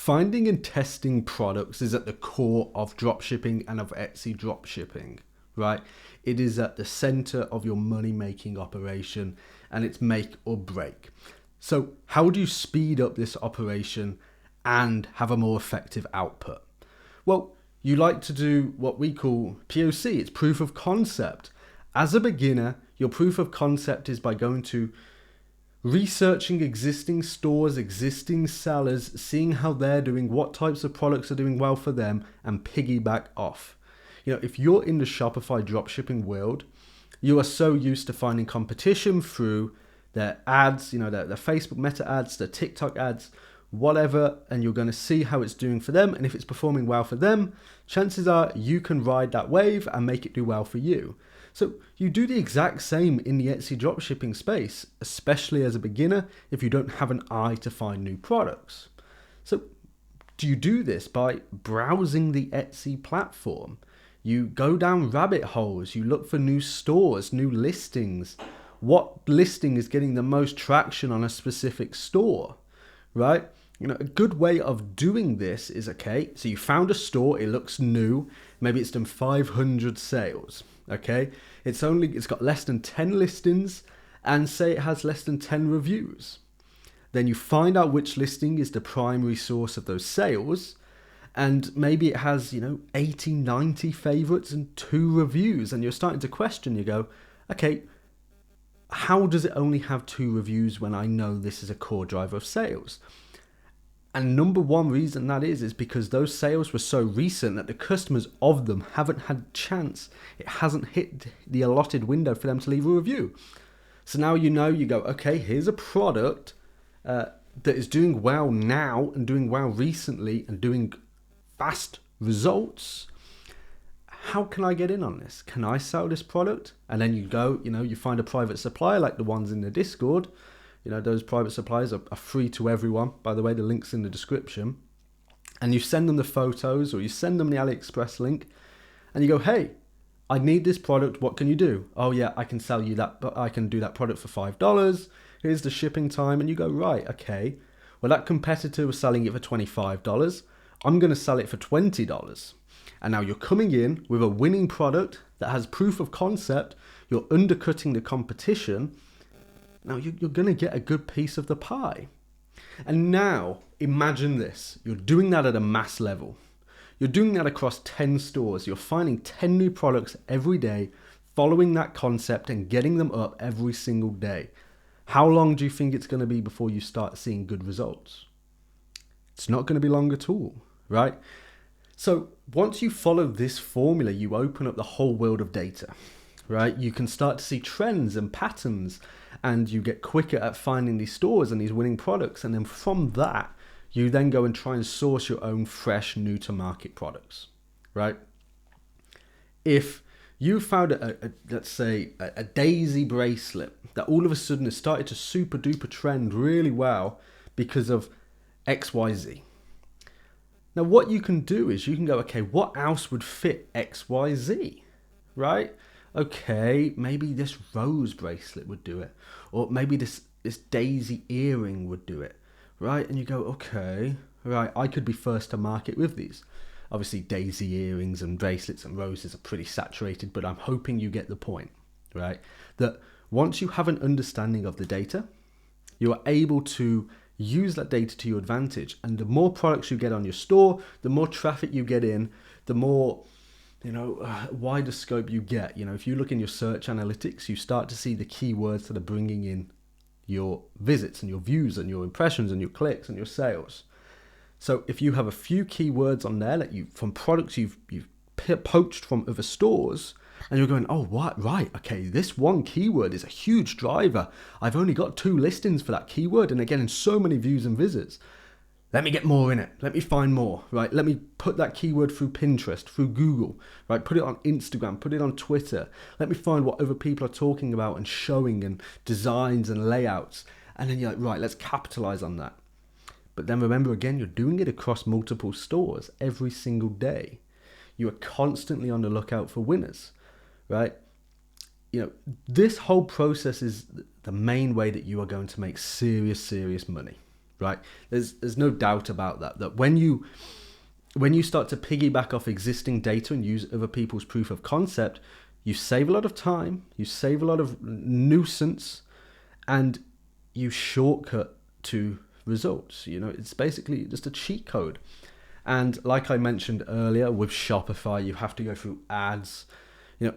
Finding and testing products is at the core of dropshipping and of Etsy dropshipping, right? It is at the center of your money-making operation, and it's make or break. So how do you speed up this operation and have a more effective output? Well, you like to do what we call POC, it's proof of concept. As a beginner, your proof of concept is by going to researching existing stores, existing sellers, seeing how they're doing, what types of products are doing well for them, and piggyback off. If you're in the Shopify dropshipping world, you are so used to finding competition through their ads, their Facebook meta ads, their TikTok ads, whatever, and you're going to see how it's doing for them. And if it's performing well for them, chances are you can ride that wave and make it do well for you. So you do the exact same in the Etsy dropshipping space, especially as a beginner if you don't have an eye to find new products. So do you do this by browsing the Etsy platform? You go down rabbit holes, you look for new stores, new listings. What listing is getting the most traction on a specific store, right? A good way of doing this is, okay, so you found a store, it looks new, maybe it's done 500 sales. Okay, it's got less than 10 listings, and say it has less than 10 reviews. Then you find out which listing is the primary source of those sales, and maybe it has 80, 90 favorites and 2 reviews, and you're starting to question. You go, okay, how does it only have 2 reviews when I know this is a core driver of sales? And number one reason that is because those sales were so recent that the customers of them haven't had a chance. It hasn't hit the allotted window for them to leave a review. So now you go, okay, here's a product that is doing well now and doing well recently and doing fast results. How can I get in on this? Can I sell this product? And then you go, you find a private supplier like the ones in the Discord. Those private suppliers are free to everyone. By the way, the link's in the description. And you send them the photos or you send them the AliExpress link and you go, hey, I need this product. What can you do? Oh yeah, I can sell you that, but I can do that product for $5. Here's the shipping time. And you go, right, okay. Well, that competitor was selling it for $25. I'm going to sell it for $20. And now you're coming in with a winning product that has proof of concept. You're undercutting the competition. Now you're going to get a good piece of the pie. And now imagine this. You're doing that at a mass level. You're doing that across 10 stores. You're finding 10 new products every day, following that concept and getting them up every single day. How long do you think it's going to be before you start seeing good results? It's not going to be long at all, right? So once you follow this formula, you open up the whole world of data, right? You can start to see trends and patterns, and you get quicker at finding these stores and these winning products. And then from that, you then go and try and source your own fresh, new to market products, right? If you found let's say a daisy bracelet that all of a sudden has started to super duper trend really well because of XYZ. Now what you can do is you can go, okay, what else would fit XYZ, right? Okay, maybe this rose bracelet would do it. Or maybe this daisy earring would do it, right? And you go, okay, right, I could be first to market with these. Obviously, daisy earrings and bracelets and roses are pretty saturated, but I'm hoping you get the point, right? That once you have an understanding of the data, you are able to use that data to your advantage. And the more products you get on your store, the more traffic you get in, the more wider scope you get. If you look in your search analytics, you start to see the keywords that are bringing in your visits and your views and your impressions and your clicks and your sales. So if you have a few keywords on there that from products you've poached from other stores, and you're going, oh, what? Right, okay, this one keyword is a huge driver. I've only got 2 listings for that keyword and they're getting so many views and visits. Let me get more in it. Let me find more, right? Let me put that keyword through Pinterest, through Google, right? Put it on Instagram, put it on Twitter. Let me find what other people are talking about and showing and designs and layouts. And then you're like, right, let's capitalize on that. But then remember again, you're doing it across multiple stores every single day. You are constantly on the lookout for winners, right? This whole process is the main way that you are going to make serious money, right? There's no doubt about that. That when you start to piggyback off existing data and use other people's proof of concept, you save a lot of time, you save a lot of nuisance, and you shortcut to results. You know, it's basically just a cheat code. And like I mentioned earlier, with Shopify, you have to go through ads,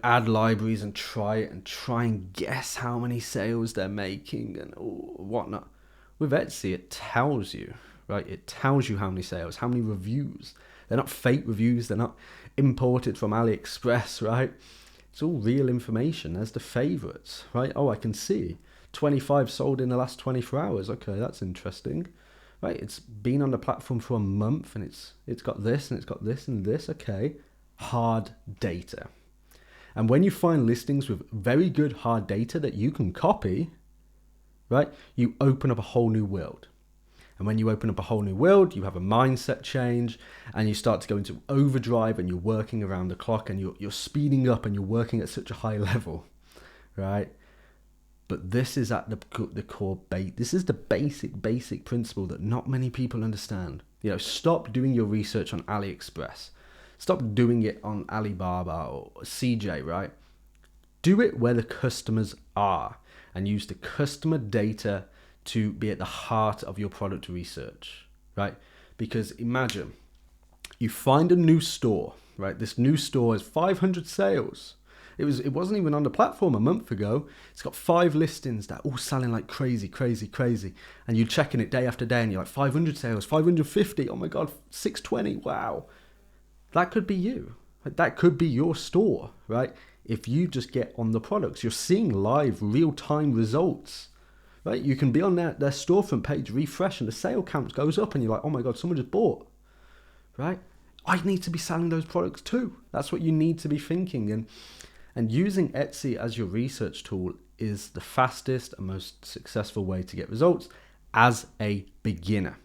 ad libraries and try and guess how many sales they're making and whatnot. With Etsy, it tells you, right? It tells you how many sales, how many reviews. They're not fake reviews. They're not imported from AliExpress, right? It's all real information. There's the favorites, right? Oh, I can see 25 sold in the last 24 hours. Okay, that's interesting, right? It's been on the platform for a month and it's got this and it's got this and this. Okay, hard data. And when you find listings with very good hard data that you can copy, right, you open up a whole new world. And when you open up a whole new world, you have a mindset change and you start to go into overdrive and you're working around the clock and you're speeding up and you're working at such a high level, right? But this is at the core base. This is the basic principle that not many people understand. Stop doing your research on AliExpress. Stop doing it on Alibaba or CJ, right? Do it where the customers are and use the customer data to be at the heart of your product research, right? Because imagine you find a new store, right? This new store has 500 sales. It wasn't even on the platform a month ago. It's got 5 listings that are all selling like crazy. And you're checking it day after day and you're like 500 sales, 550. Oh my God, 620. Wow. That could be you. That could be your store, right? If you just get on the products, you're seeing live real-time results, right? You can be on their storefront page, refresh, and the sale count goes up and you're like, oh my God, someone just bought, right? I need to be selling those products too. That's what you need to be thinking. And using Etsy as your research tool is the fastest and most successful way to get results as a beginner.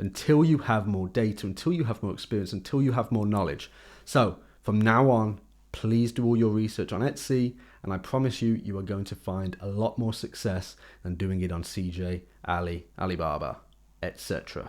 Until you have more data, until you have more experience, until you have more knowledge. So from now on, please do all your research on Etsy, and I promise you, you are going to find a lot more success than doing it on CJ, Ali, Alibaba, etc.